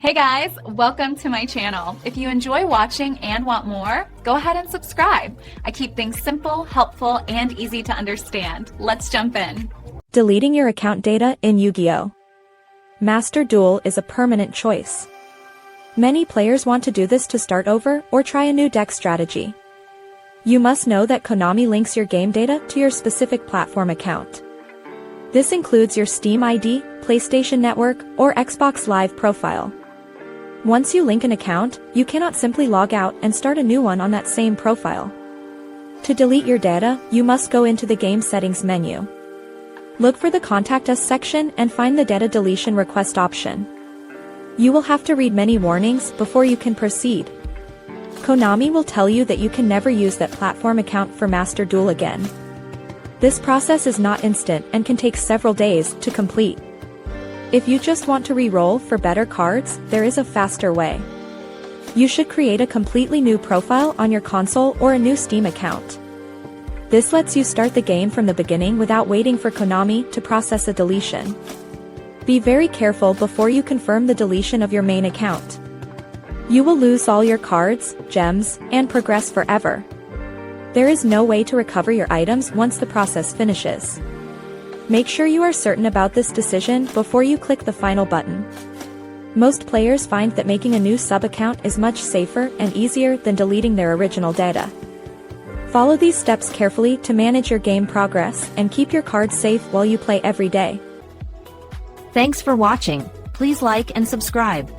Hey guys, welcome to my channel. If you enjoy watching and want more, go ahead and subscribe. I keep things simple, helpful, and easy to understand. Let's jump in. Deleting your account data in Yu-Gi-Oh! Master Duel is a permanent choice. Many players want to do this to start over or try a new deck strategy. You must know that Konami links your game data to your specific platform account. This includes your Steam ID, PlayStation Network, or Xbox Live profile. Once you link an account, you cannot simply log out and start a new one on that same profile. To delete your data, you must go into the Game Settings menu. Look for the Contact Us section and find the Data Deletion Request option. You will have to read many warnings before you can proceed. Konami will tell you that you can never use that platform account for Master Duel again. This process is not instant and can take several days to complete. If you just want to re-roll for better cards, there is a faster way. You should create a completely new profile on your console or a new Steam account. This lets you start the game from the beginning without waiting for Konami to process a deletion. Be very careful before you confirm the deletion of your main account. You will lose all your cards, gems, and progress forever. There is no way to recover your items once the process finishes. Make sure you are certain about this decision before you click the final button. Most players find that making a new sub-account is much safer and easier than deleting their original data. Follow these steps carefully to manage your game progress and keep your cards safe while you play every day. Thanks for watching. Please like and subscribe.